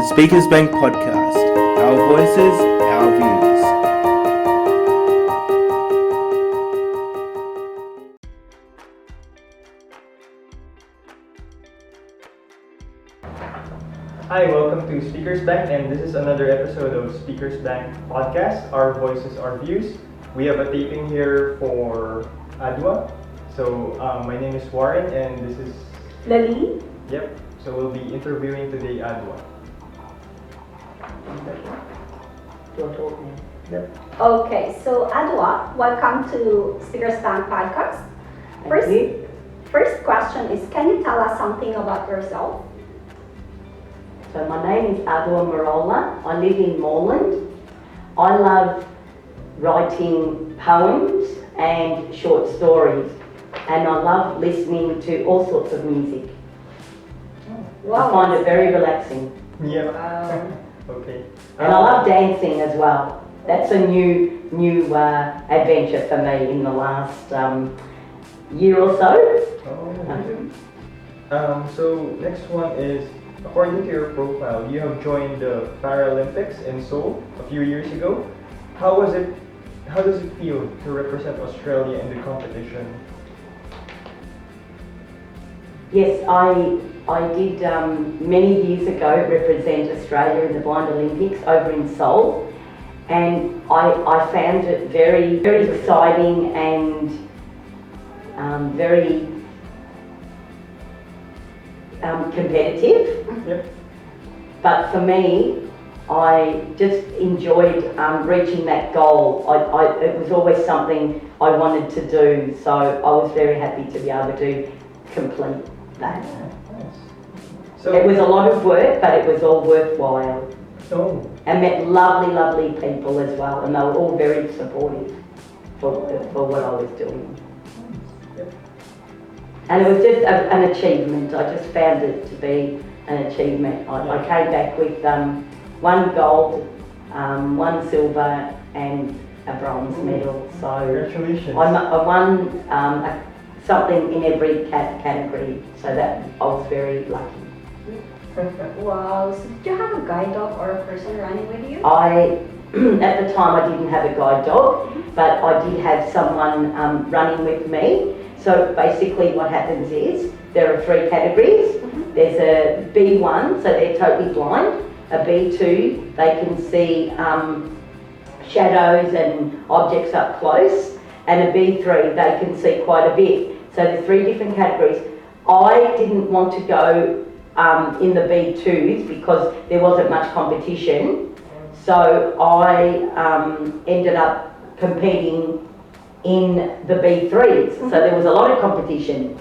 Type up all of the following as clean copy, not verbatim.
Speakers Bank Podcast. Our voices, our views. Hi, welcome to Speakers Bank, and this is another episode of Speakers Bank Podcast. Our voices, our views. We have a taping here for Adua. So my name is Warren, and this is Lali? Yep. So we'll be interviewing today Adua. Yep. Okay, so Adua, welcome to Speakers Bank Podcast. First question is, can you tell us something about yourself? So my name is Adua Merola. I live in Moreland. I love writing poems and short stories, and I love listening to all sorts of music. Wow. I find it very relaxing. Yep. Wow. Okay. And I love dancing as well. That's a new adventure for me in the last year or so. So next one is, according to your profile, you have joined the Paralympics in Seoul a few years ago. How does it feel to represent Australia in the competition? Yes, I did many years ago represent Australia in the Blind Olympics over in Seoul, and I found it very, very exciting and very competitive. Yep. But for me, I just enjoyed reaching that goal. It was always something I wanted to do, so I was very happy to be able to complete that. Nice. So It was a lot of work, but it was all worthwhile. Oh. And met lovely people as well, and they were all very supportive for what I was doing. Yep. And it was just an achievement. I just found it to be an achievement. I came back with one gold, one silver, and a bronze medal. So Congratulations. I won something in every category. So that I was very lucky. Wow, so did you have a guide dog or a person running with you? At the time I didn't have a guide dog, but I did have someone running with me. So basically what happens is, there are three categories. There's a B1, so they're totally blind. A B2, they can see shadows and objects up close. And a B3, they can see quite a bit. So there's three different categories. I didn't want to go in the B2s because there wasn't much competition. So I ended up competing in the B3s. So there was a lot of competition.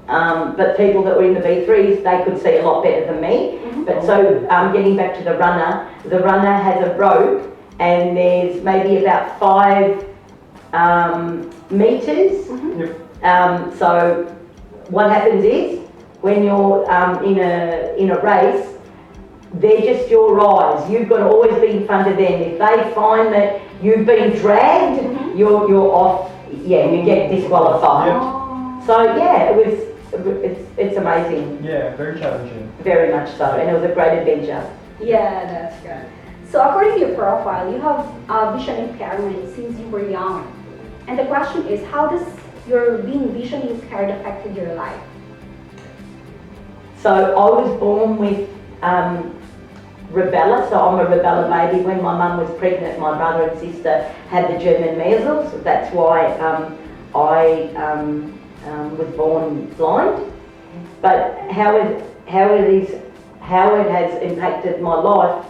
But people that were in the B3s, they could see a lot better than me. But so getting back to the runner has a rope, and there's maybe about 5 meters. Yep. So what happens is, when you're in a race, they're just your eyes. You've got to always be in front of them. If they find that you've been dragged, you're off. Yeah, you get disqualified. Yep. So yeah, it's amazing. Yeah, very challenging. Very much so, and it was a great adventure. Yeah, that's good. So according to your profile, you have vision impairment since you were young. And the question is, how does your being vision impaired affected your life? So I was born with rubella, so I'm a rubella baby. When my mum was pregnant, my brother and sister had the German measles. That's why I was born blind. But how it has impacted my life,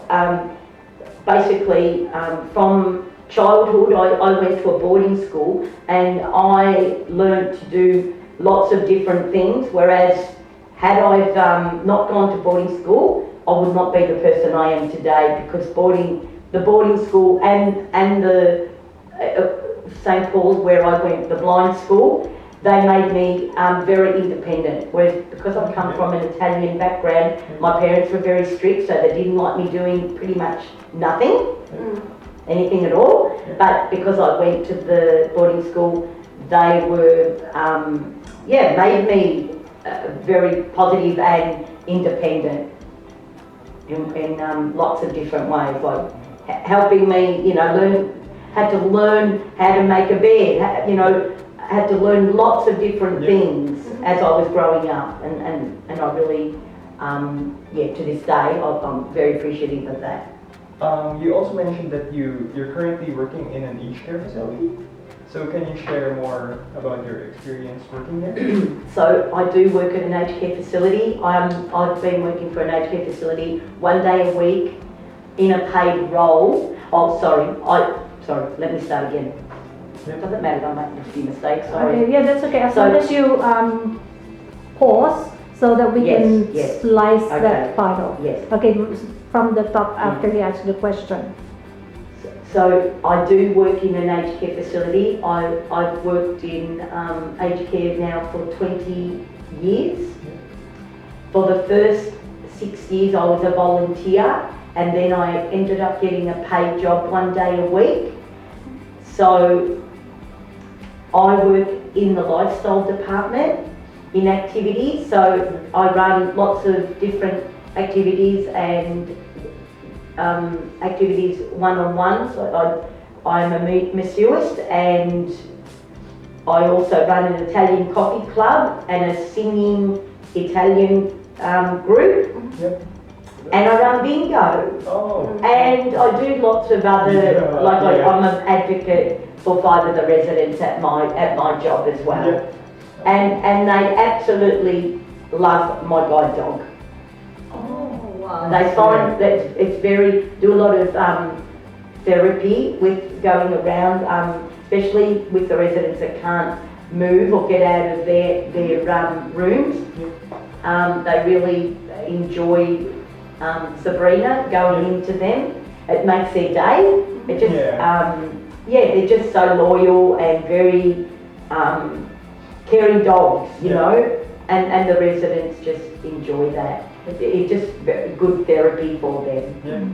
basically from childhood I went to a boarding school, and I learned to do lots of different things, whereas had I not gone to boarding school, I would not be the person I am today, because the boarding school and the St. Paul's, where I went, the blind school, they made me very independent. Whereas because I've come from an Italian background, my parents were very strict, so they didn't like me doing pretty much nothing, anything at all. But because I went to the boarding school, they were, made me very positive and independent. in lots of different ways, like helping me, had to learn how to make a bed, had to learn lots of different things as I was growing up, and I really, to this day, I'm very appreciative of that. You also mentioned that you're currently working in an aged care facility. So can you share more about your experience working there? So I do work at an aged care facility. I've been working for an aged care facility 1 day a week in a paid role. Oh, sorry, let me start again. It doesn't matter, I'm making a few mistakes, sorry. Okay, yeah, that's okay. As So- long as you pause so that we can Yes. slice Okay. that part off. Yes. Okay, from the top after he asks the question. So I do work in an aged care facility. I've worked in aged care now for 20 years. For the first 6 years I was a volunteer, and then I ended up getting a paid job 1 day a week. So I work in the lifestyle department in activities, so I run lots of different activities and activities one-on-one. So I'm a masseurist, and I also run an Italian coffee club and a singing Italian group, and I run bingo. Oh. And I do lots of other, Yeah. I'm an advocate for 5 of the residents at my job as well. Yeah. And they absolutely love my guide dog. Oh, wow. They find that it's do a lot of therapy with going around, especially with the residents that can't move or get out of their rooms. They really enjoy Sabrina going into them. It makes their day. It just, they're just so loyal and very caring dogs, and the residents just enjoy that. It's just good therapy for them. Yeah.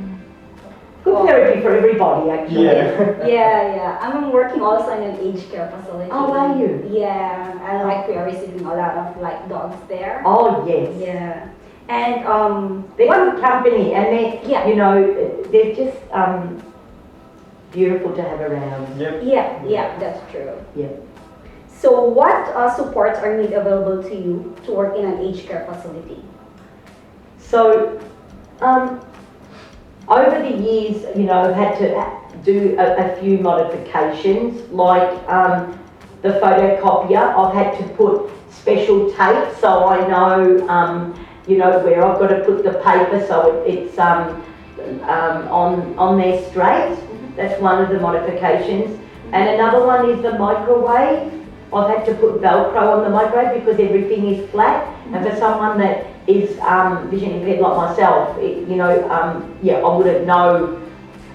Good therapy for everybody, actually. Yeah. Yeah. I'm working also in an aged care facility. Oh, are you? Yeah, I like we are receiving a lot of like dogs there. Oh, yes. Yeah, and They're good company, and Yeah. they're just beautiful to have around. Yep. yeah, that's true. Yeah. So, what supports are made available to you to work in an aged care facility? So, over the years, I've had to do a few modifications, like the photocopier. I've had to put special tape so I know, where I've got to put the paper so it's on there straight. That's one of the modifications. And another one is the microwave. I've had to put Velcro on the microwave because everything is flat. And for someone that is vision impaired like myself, I wouldn't know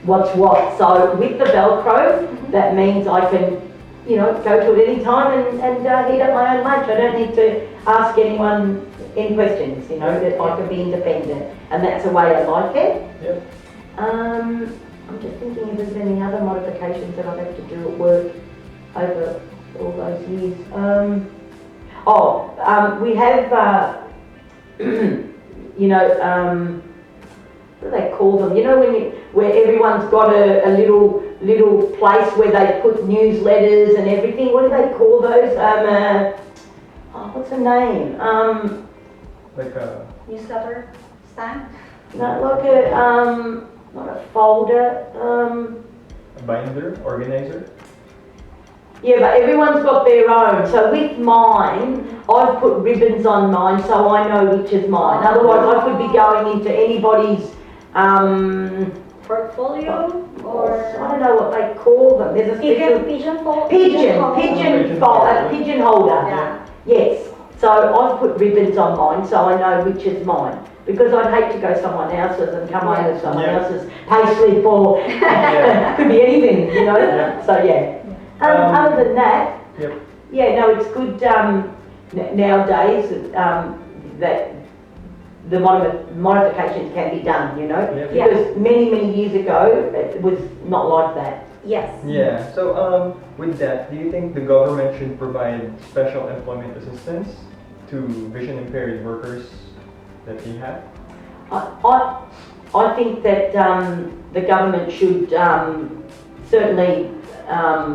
what's what. So with the Velcro, that means I can, go to it any time and heat up my own lunch. I don't need to ask anyone any questions, that I can be independent. And that's the way I like it. Yep. I'm just thinking if there's any other modifications that I've had to do at work over all those years. We have, what do they call them? Where everyone's got a little place where they put newsletters and everything. What do they call those? What's the name? Like a Newsletter stand? No, like not a folder. binder, organizer. Yeah, but everyone's got their own. So with mine, I've put ribbons on mine so I know which is mine. Otherwise, I could be going into anybody's, Portfolio or I don't know what they call them. There's a special pigeon holder. Yeah. Yes. So I've put ribbons on mine so I know which is mine. Because I'd hate to go someone else's and come home with someone else's payslip or could be anything, So yeah. Other than that, it's good nowadays that the modifications can be done, because many years ago it was not like that. Yes. Yeah. So with that, do you think the government should provide special employment assistance to vision impaired workers that they have? I think that the government should certainly, let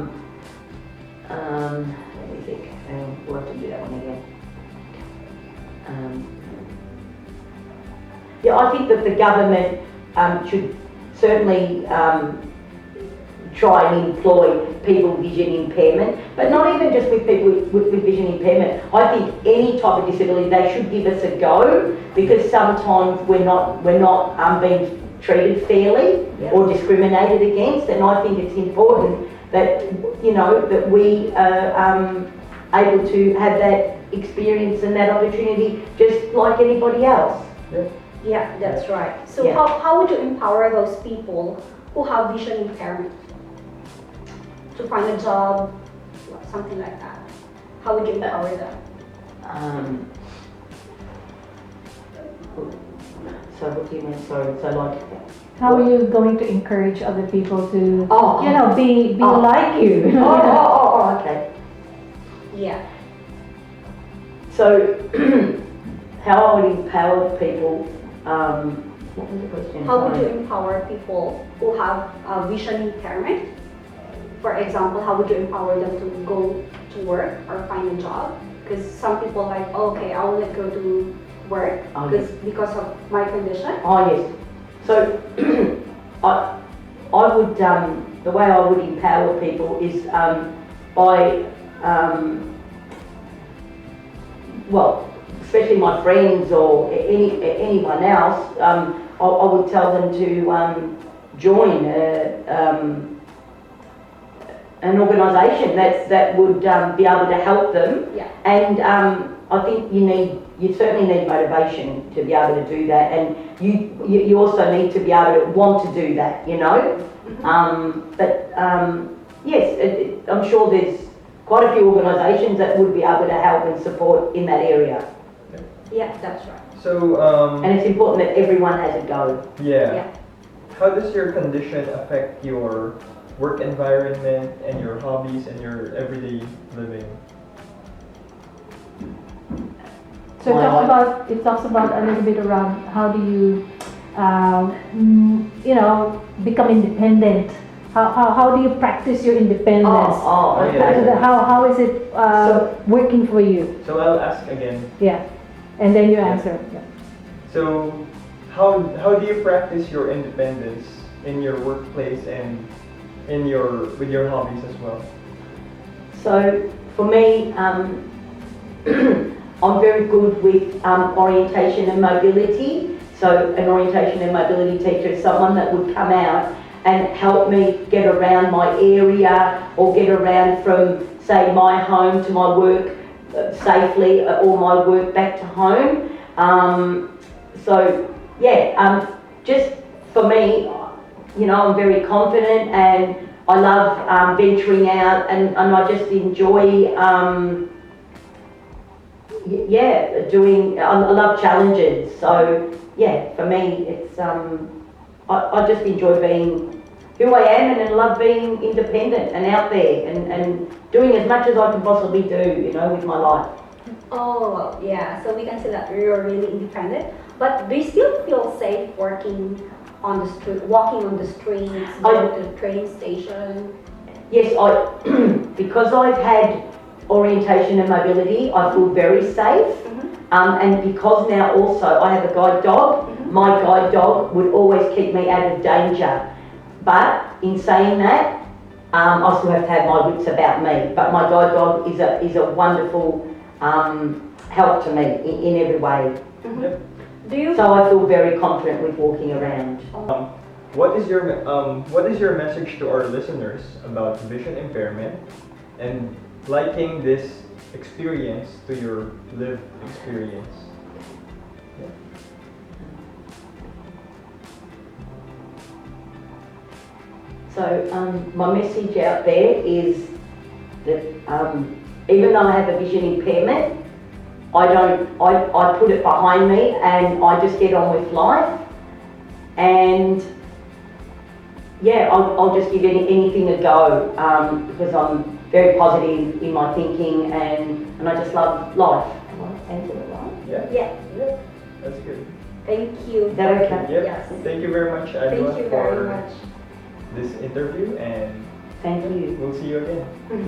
me think, we'll have to do that one again. Yeah, I think that the government should certainly try and employ people with vision impairment, but not even just with people with vision impairment. I think any type of disability, they should give us a go, because sometimes we're not being treated fairly or discriminated against, and I think it's important that, you know, that we are able to have that experience and that opportunity just like anybody else. Yeah, that's right. So Yeah. how would you empower those people who have vision impairment to find a job, something like that? How would you empower them? So what do you mean? Sorry, so like. How are you going to encourage other people to, Oh. you know, be like you? Okay. Yeah. So, how I would empower people, what was the question? How would you Sorry. empower people who have vision impairment? For example, how would you empower them to go to work or find a job? Because some people like, oh, okay, I will not go to work because of my condition. Oh yes. So, I would, the way I would empower people is by, well, especially my friends or anyone else, I would tell them to join an organisation that would be able to help them. Yeah. And I think you certainly need motivation to be able to do that, and you also need to be able to want to do that, you know. Yes, I'm sure there's quite a few organisations that would be able to help and support in that area. Yeah, that's right. So, And it's important that everyone has a go. Yeah. How does your condition affect your work environment and your hobbies and your everyday living? So it talks about a little bit around how do you, you know, become independent. How do you practice your independence? Okay. Yeah. How is it working for you? So I'll ask again. Yeah, and then you answer. Yeah. So, how do you practice your independence in your workplace and with your hobbies as well? So for me, I'm very good with orientation and mobility. So an orientation and mobility teacher is someone that would come out and help me get around my area or get around from, say, my home to my work safely, or my work back to home. Just for me, you know, I'm very confident and I love venturing out, and I just enjoy I love challenges. So yeah, for me it's I just enjoy being who I am, and I love being independent and out there and doing as much as I can possibly do, you know, with my life. Oh, yeah. So we can say that you're really independent. But do you still feel safe working on the street, walking on the streets, going to the train station? Yes, because I've had orientation and mobility, I feel very safe. And because now also I have a guide dog, my guide dog would always keep me out of danger. But in saying that, I still have to have my wits about me. But my guide dog is a wonderful help to me in every way. Yep. So I feel very confident with walking around. What is your message to our listeners about vision impairment and liking this experience to your lived experience? Yeah. So my message out there is that even though I have a vision impairment, I put it behind me and I just get on with life. And yeah, I'll just give anything a go because I'm very positive in my thinking and I just love life. Have I answered it right? Yeah. Yeah. That's good. Thank you. Is that okay? Yep. Yes. Thank you very much, Adua, Thank you very for much. this interview, and Thank you. we'll see you again.